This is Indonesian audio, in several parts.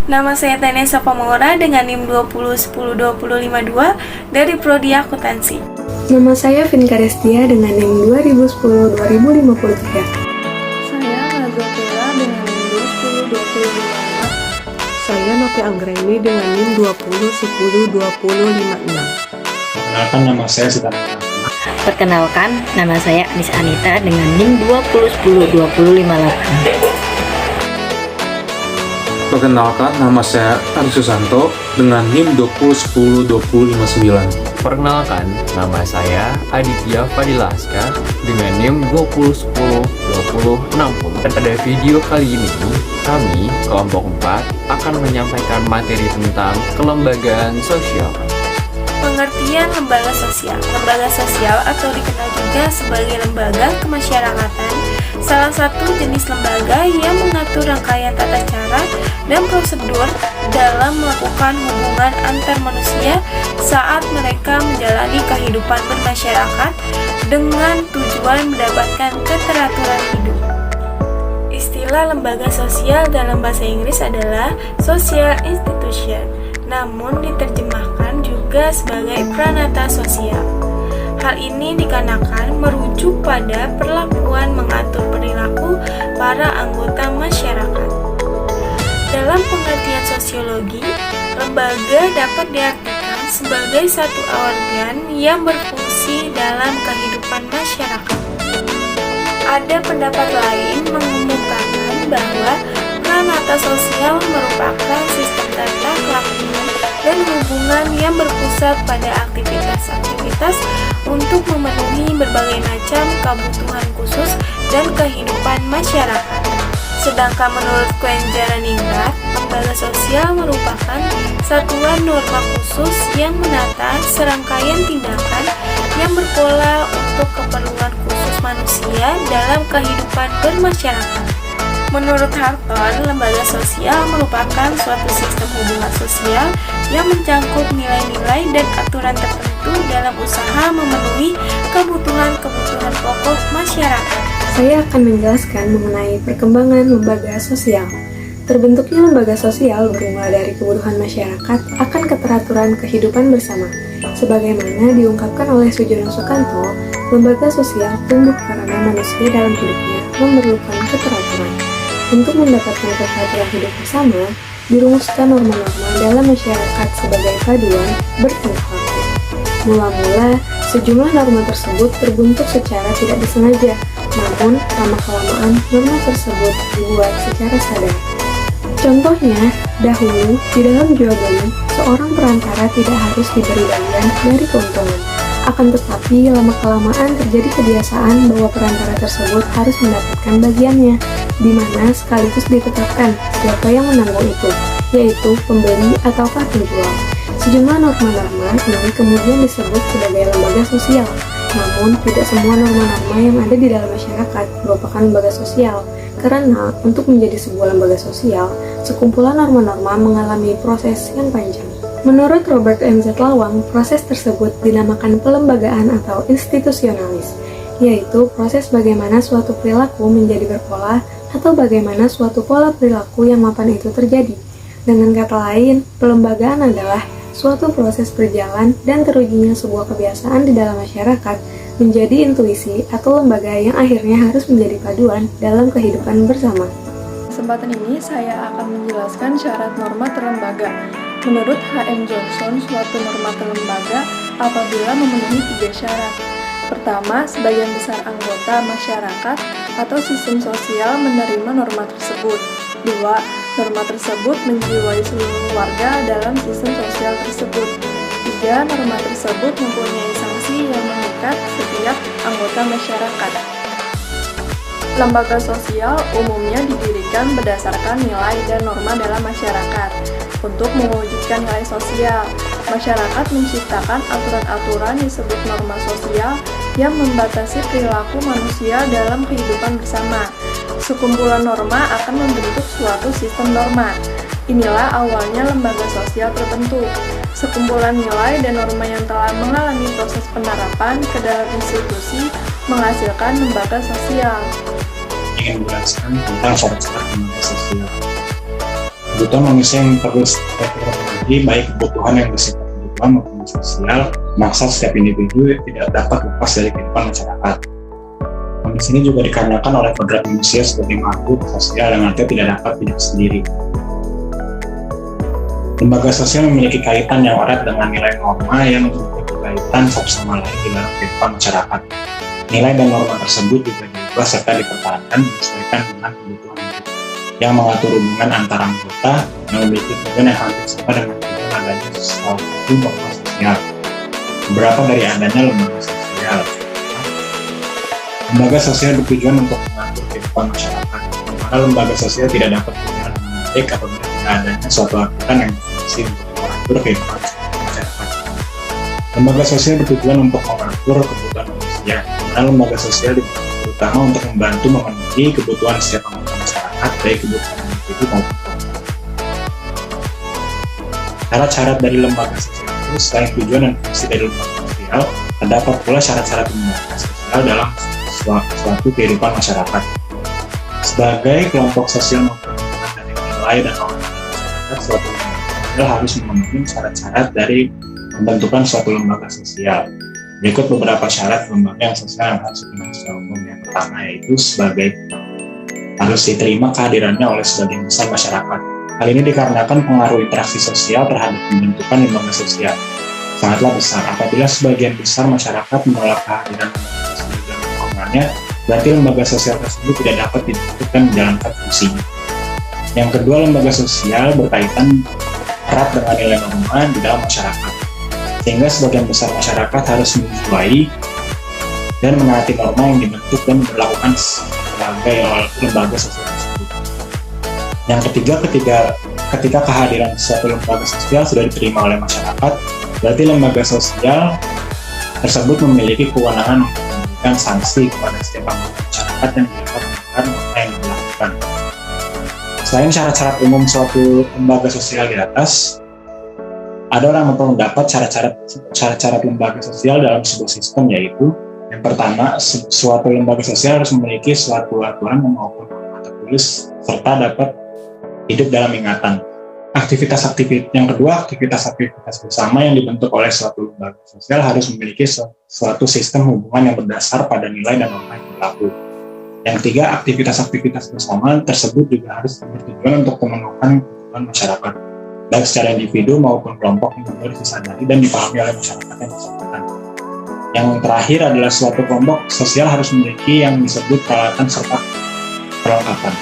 Nama saya Tanesa Pamaura dengan NIM 20102052 dari Prodi Akuntansi. Nama saya Vinka Restia dengan NIM 2010-2053. Saya Nazotera dengan NIM 2010-2055. Saya Novi Anggraini dengan NIM 2010-2056. Perkenalkan, nama saya Sita. Perkenalkan, nama saya Anis Anita dengan NIM 2010-2058. Perkenalkan, nama saya Ari Susanto dengan NIM 2010-2059. Perkenalkan, nama saya Aditya Fadilaska dengan NIM 2010-2060. Dan pada video kali ini, kami, kelompok 4, akan menyampaikan materi tentang kelembagaan sosial. Pengertian lembaga sosial. Lembaga sosial atau dikenal juga sebagai lembaga kemasyarakatan, salah satu jenis lembaga yang mengatur rangkaian tata cara dan prosedur dalam melakukan hubungan antar manusia saat mereka menjalani kehidupan bermasyarakat dengan tujuan mendapatkan keteraturan hidup. Istilah lembaga sosial dalam bahasa Inggris adalah social institution, namun diterjemahkan juga sebagai pranata sosial. Hal ini dikarenakan merujuk pada perlakuan mengatur perilaku para anggota masyarakat. Dalam pengertian sosiologi, lembaga dapat diartikan sebagai satu organ yang berfungsi dalam kehidupan masyarakat. Ada pendapat lain mengumumkan bahwa pranata sosial merupakan sistem tata kelakuan dan hubungan yang berpusat pada aktivitas-aktivitas untuk memenuhi berbagai macam kebutuhan khusus dan kehidupan masyarakat. Sedangkan menurut Kwenjaraningrat, lembaga sosial merupakan satuan norma khusus yang menata serangkaian tindakan yang berpola untuk keperluan khusus manusia dalam kehidupan bermasyarakat. Menurut Harton, lembaga sosial merupakan suatu sistem hubungan sosial yang mencangkup nilai-nilai dan aturan tertentu dalam usaha memenuhi kebutuhan-kebutuhan pokok masyarakat. Saya akan menjelaskan mengenai perkembangan lembaga sosial. Terbentuknya lembaga sosial bermula dari kebutuhan masyarakat akan keteraturan kehidupan bersama. Sebagaimana diungkapkan oleh Sujono Sukanto, lembaga sosial tumbuh karena manusia dalam hidupnya memerlukan keteraturan. Untuk mendapatkan keteraturan hidup bersama, dirumuskan norma-norma dalam masyarakat sebagai paduan bertingkah laku. Mula-mula, sejumlah norma tersebut terbentuk secara tidak disengaja, namun lama-kelamaan norma tersebut dibuat secara sadar. Contohnya, dahulu di dalam jual beli, seorang perantara tidak harus diberi bagian dari keuntungan. Akan tetapi, lama-kelamaan terjadi kebiasaan bahwa perantara tersebut harus mendapatkan bagiannya, di mana sekaligus ditetapkan siapa yang menanggung itu, yaitu pembeli ataukah penjual. Sejumlah norma-norma ini kemudian disebut sebagai lembaga sosial. Namun, tidak semua norma-norma yang ada di dalam masyarakat merupakan lembaga sosial, karena untuk menjadi sebuah lembaga sosial, sekumpulan norma-norma mengalami proses yang panjang. Menurut Robert M.Z. Lawang, proses tersebut dinamakan pelembagaan atau institusionalis, yaitu proses bagaimana suatu perilaku menjadi berpola atau bagaimana suatu pola perilaku yang mapan itu terjadi. Dengan kata lain, pelembagaan adalah suatu proses berjalan dan terujinya sebuah kebiasaan di dalam masyarakat menjadi intuisi atau lembaga yang akhirnya harus menjadi paduan dalam kehidupan bersama. Kesempatan ini saya akan menjelaskan syarat norma terlembaga. Menurut H.M. Johnson, suatu norma terlembaga apabila memenuhi 3 syarat. Pertama, sebagian besar anggota masyarakat atau sistem sosial menerima norma tersebut. 2. Norma tersebut menjiwai seluruh warga dalam sistem sosial tersebut. 3. Norma tersebut mempunyai sanksi yang mengikat setiap anggota masyarakat. Lembaga sosial umumnya didirikan berdasarkan nilai dan norma dalam masyarakat. Untuk mewujudkan nilai sosial, masyarakat menciptakan aturan-aturan disebut norma sosial yang membatasi perilaku manusia dalam kehidupan bersama. Sekumpulan norma akan membentuk suatu sistem norma. Inilah awalnya lembaga sosial terbentuk. Sekumpulan nilai dan norma yang telah mengalami proses penerapan ke dalam institusi menghasilkan lembaga sosial. Ingin menjelaskan tentang syarat-syarat lembaga sosial. Kebutuhan manusia yang perlu terpenuhi, baik kebutuhan yang bersifat kebutuhan maupun sosial, maksa setiap individu tidak dapat lepas dari kehidupan masyarakat. Kondisi ini juga dikarenakan oleh kodrat manusia sebagai makhluk sosial yang artinya tidak dapat hidup sendiri. Lembaga sosial memiliki kaitan yang erat dengan nilai norma yang memiliki kaitan satu sama lain di dalam kehidupan masyarakat. Nilai dan norma tersebut juga diubah serta dipertahankan menyesuaikan dengan kebutuhan hidup, yang mengatur hubungan antara anggota yang memiliki tujuan yang hampir sama dengan tujuan adanya suatu norma sosial. Beberapa dari adanya lembaga sosial. Lembaga sosial bertujuan untuk mengatur kehidupan masyarakat, di mana lembaga sosial tidak dapat berjalan dengan baik apabila tidak adanya suatu aturan yang berfungsi untuk mengatur kehidupan masyarakat. Lembaga sosial bertujuan untuk mengatur kebutuhan manusia, di mana lembaga sosial dibentuk terutama untuk membantu memenuhi kebutuhan setiap anggota masyarakat, baik kebutuhan individu maupun kelompok. Syarat-syarat dari lembaga sosial itu selain tujuan dan fungsi dari lembaga sosial, terdapat pula syarat-syarat lembaga sosial dalam suatu kehidupan masyarakat. Sebagai kelompok sosial maupun dari nilai dan norma masyarakat, suatu lembaga sosial harus memenuhi syarat-syarat dari pembentukan suatu lembaga sosial. Berikut beberapa syarat lembaga sosial yang harus dipenuhi secara umum. Yang pertama yaitu sebagai harus diterima kehadirannya oleh sebagian besar masyarakat. Hal ini dikarenakan pengaruh interaksi sosial terhadap pembentukan lembaga sosial sangatlah besar. Apabila sebagian besar masyarakat menolak kehadiran lembaga sosial dalam lingkungannya, berarti lembaga sosial tersebut tidak dapat dibentuk dan menjalankan fungsinya. Yang kedua, lembaga sosial berkaitan erat dengan nilai norma di dalam masyarakat, sehingga sebagian besar masyarakat harus menyesuaikan dan menaati norma yang dibentuk dan diberlakukan sebagai lembaga sosial tersebut. Yang ketiga, ketika kehadiran suatu lembaga sosial sudah diterima oleh masyarakat, berarti lembaga sosial tersebut memiliki kewenangan untuk memberikan sanksi kepada setiap anggota masyarakat yang dianggap melanggar norma yang dilakukan. Selain syarat-syarat umum suatu lembaga sosial di atas, ada orang yang mendapat syarat-syarat lembaga sosial dalam sebuah sistem, yaitu yang pertama, suatu lembaga sosial harus memiliki suatu aturan maupun norma tertulis serta dapat hidup dalam ingatan. Yang kedua, aktivitas bersama yang dibentuk oleh suatu lembaga sosial harus memiliki suatu sistem hubungan yang berdasar pada nilai dan norma yang berlaku. Yang ketiga, aktivitas bersama tersebut juga harus bertujuan untuk memenuhi kebutuhan masyarakat, baik secara individu maupun kelompok yang benar disadari dan dipahami oleh masyarakat yang bersangkutan. Yang terakhir adalah suatu kelompok sosial harus memiliki yang disebut peralatan serta perlengkapan.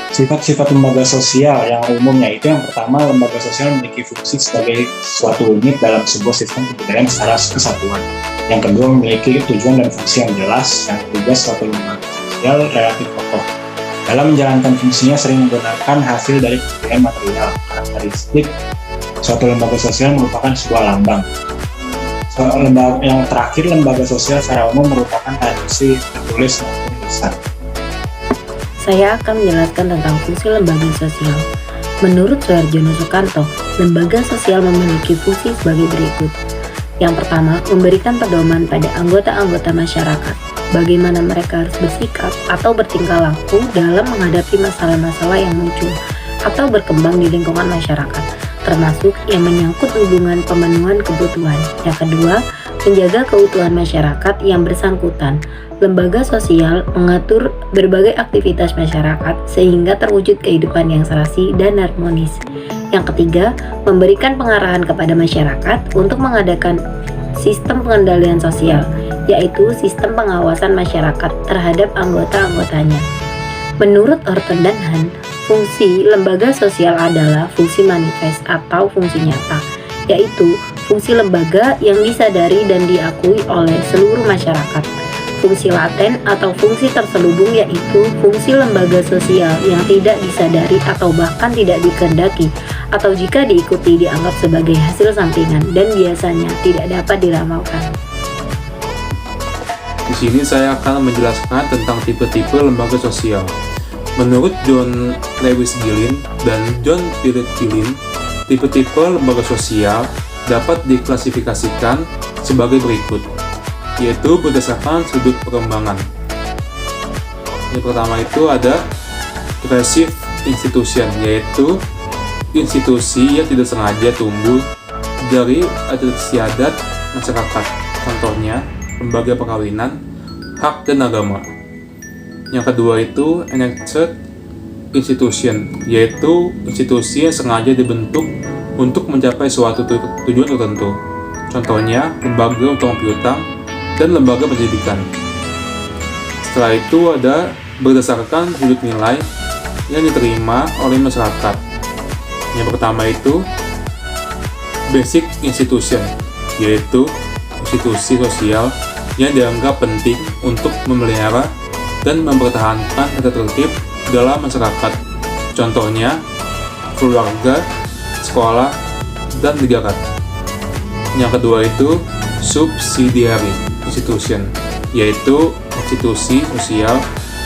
Sifat-sifat lembaga sosial yang umumnya itu yang pertama, lembaga sosial memiliki fungsi sebagai suatu unit dalam sebuah sistem kebudayaan secara kesatuan. Yang kedua, memiliki tujuan dan fungsi yang jelas. Yang ketiga, suatu lembaga sosial relatif kokoh. Dalam menjalankan fungsinya sering menggunakan hasil dari kebudayaan material. Karakteristik suatu lembaga sosial merupakan sebuah lambang. Yang terakhir, lembaga sosial secara umum merupakan tradisi tertulis maupun lisan. Saya akan menjelaskan tentang fungsi lembaga sosial. Menurut Soeharjono Sukanto, lembaga sosial memiliki fungsi sebagai berikut. Yang pertama, memberikan pedoman pada anggota-anggota masyarakat, bagaimana mereka harus bersikap atau bertingkah laku dalam menghadapi masalah-masalah yang muncul atau berkembang di lingkungan masyarakat, termasuk yang menyangkut hubungan pemenuhan kebutuhan. Yang kedua, menjaga keutuhan masyarakat yang bersangkutan. Lembaga sosial mengatur berbagai aktivitas masyarakat sehingga terwujud kehidupan yang serasi dan harmonis. Yang ketiga, memberikan pengarahan kepada masyarakat untuk mengadakan sistem pengendalian sosial, yaitu sistem pengawasan masyarakat terhadap anggota-anggotanya. Menurut Orton dan Han, fungsi lembaga sosial adalah fungsi manifest atau fungsi nyata, yaitu fungsi lembaga yang disadari dan diakui oleh seluruh masyarakat. Fungsi laten atau fungsi terselubung yaitu fungsi lembaga sosial yang tidak disadari atau bahkan tidak dikehendaki, atau jika diikuti dianggap sebagai hasil sampingan dan biasanya tidak dapat diramalkan. Di sini saya akan menjelaskan tentang tipe-tipe lembaga sosial. Menurut John Lewis Gillin dan John Philip Gillin, tipe-tipe lembaga sosial dapat diklasifikasikan sebagai berikut, yaitu berdasarkan sudut perkembangan. Yang pertama itu ada progressive institution, yaitu institusi yang tidak sengaja tumbuh dari istiadat masyarakat. Contohnya, lembaga perkawinan, hak dan agama. Yang kedua itu enacted institution, yaitu institusi yang sengaja dibentuk untuk mencapai suatu tujuan tertentu. Contohnya, lembaga utang piutang dan lembaga pendidikan. Setelah itu ada berdasarkan sudut nilai yang diterima oleh masyarakat. Yang pertama itu basic institution, yaitu institusi sosial yang dianggap penting untuk memelihara dan mempertahankan tata tertib dalam masyarakat. Contohnya, keluarga, sekolah, dan negara. Yang kedua itu subsidiary institution, yaitu institusi sosial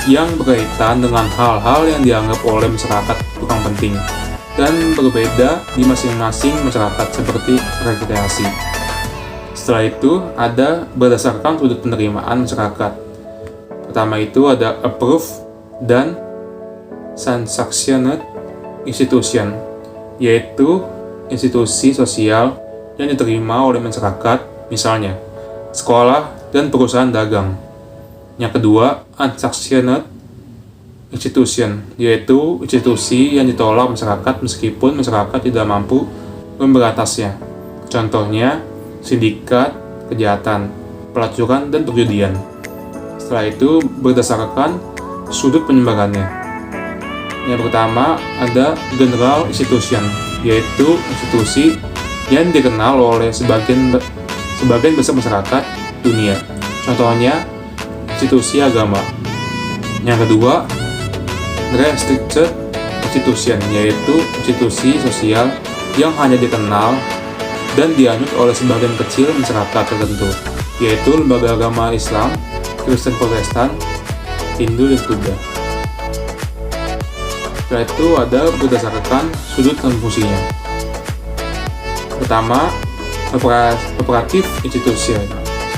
yang berkaitan dengan hal-hal yang dianggap oleh masyarakat kurang penting dan berbeda di masing-masing masyarakat seperti rekreasi. Setelah itu ada berdasarkan sudut penerimaan masyarakat. Pertama itu ada approved dan sanctioned institution, yaitu institusi sosial yang diterima oleh masyarakat, misalnya sekolah dan perusahaan dagang. Yang kedua, unsanctioned institution, yaitu institusi yang ditolak masyarakat meskipun masyarakat tidak mampu memberantasnya. Contohnya, sindikat, kejahatan, pelacuran, dan perjudian. Setelah itu, berdasarkan sudut penyebarannya. Yang pertama, ada general institution, yaitu institusi yang dikenal oleh sebagian besar masyarakat dunia. Contohnya, institusi agama. Yang kedua, restricted institution, yaitu institusi sosial yang hanya dikenal dan dianut oleh sebagian kecil masyarakat tertentu, yaitu lembaga agama Islam, Kristen Protestan, Hindu, dan Buddha. Setelah itu ada berdasarkan sudut dan fungsinya. Pertama, operatif institution,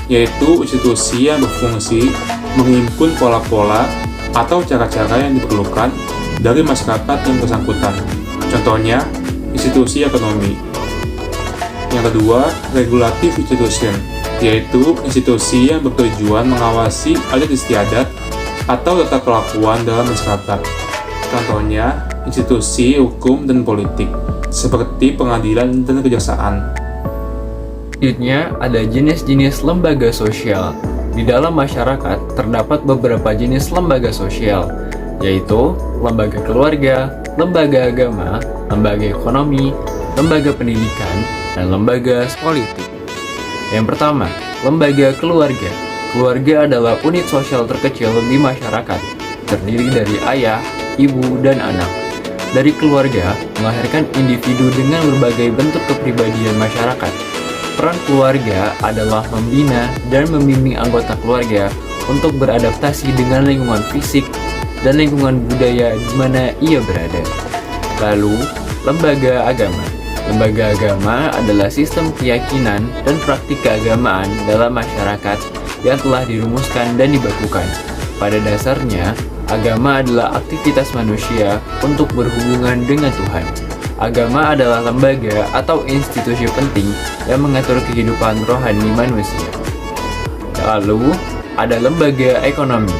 yaitu institusi yang berfungsi menghimpun pola-pola atau cara-cara yang diperlukan dari masyarakat yang bersangkutan. Contohnya, institusi ekonomi. Yang kedua, regulatif institution, yaitu institusi yang bertujuan mengawasi adat istiadat atau tata kelakuan dalam masyarakat. Contohnya, institusi hukum dan politik, seperti pengadilan dan kejaksaan. Selanjutnya, ada jenis-jenis lembaga sosial. Di dalam masyarakat terdapat beberapa jenis lembaga sosial, yaitu lembaga keluarga, lembaga agama, lembaga ekonomi, lembaga pendidikan, dan lembaga politik. Yang pertama, lembaga keluarga. Keluarga adalah unit sosial terkecil di masyarakat, terdiri dari ayah, ibu, dan anak. Dari keluarga melahirkan individu dengan berbagai bentuk kepribadian masyarakat. Peran keluarga adalah membina dan membimbing anggota keluarga untuk beradaptasi dengan lingkungan fisik dan lingkungan budaya di mana ia berada. Lalu, lembaga agama. Lembaga agama adalah sistem keyakinan dan praktik keagamaan dalam masyarakat yang telah dirumuskan dan dibakukan. Pada dasarnya, agama adalah aktivitas manusia untuk berhubungan dengan Tuhan. Agama adalah lembaga atau institusi penting yang mengatur kehidupan rohani manusia. Lalu, ada lembaga ekonomi.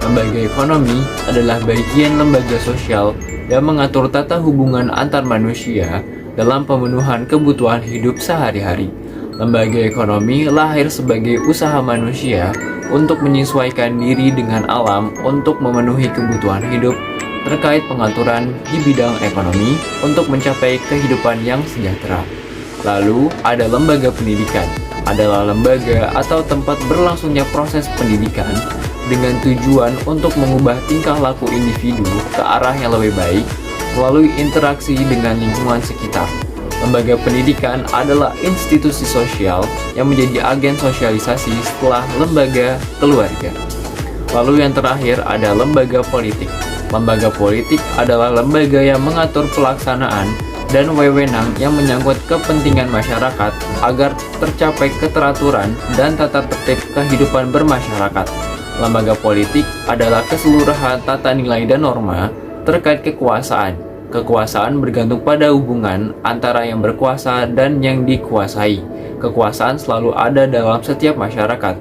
Lembaga ekonomi adalah bagian lembaga sosial yang mengatur tata hubungan antar manusia dalam pemenuhan kebutuhan hidup sehari-hari. Lembaga ekonomi lahir sebagai usaha manusia untuk menyesuaikan diri dengan alam untuk memenuhi kebutuhan hidup terkait pengaturan di bidang ekonomi untuk mencapai kehidupan yang sejahtera. Lalu, ada lembaga pendidikan. Adalah lembaga atau tempat berlangsungnya proses pendidikan dengan tujuan untuk mengubah tingkah laku individu ke arah yang lebih baik melalui interaksi dengan lingkungan sekitar. Lembaga pendidikan adalah institusi sosial yang menjadi agen sosialisasi setelah lembaga keluarga. Lalu yang terakhir ada lembaga politik. Lembaga politik adalah lembaga yang mengatur pelaksanaan dan wewenang yang menyangkut kepentingan masyarakat agar tercapai keteraturan dan tata tertib kehidupan bermasyarakat. Lembaga politik adalah keseluruhan tata nilai dan norma terkait kekuasaan. Kekuasaan bergantung pada hubungan antara yang berkuasa dan yang dikuasai. Kekuasaan selalu ada dalam setiap masyarakat,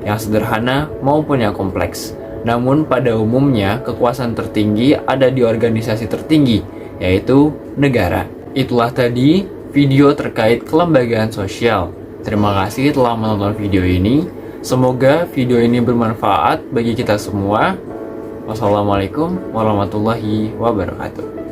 yang sederhana maupun yang kompleks. Namun pada umumnya kekuasaan tertinggi ada di organisasi tertinggi, yaitu negara. Itulah tadi video terkait kelembagaan sosial. Terima kasih telah menonton video ini. Semoga video ini bermanfaat bagi kita semua. Wassalamualaikum warahmatullahi wabarakatuh.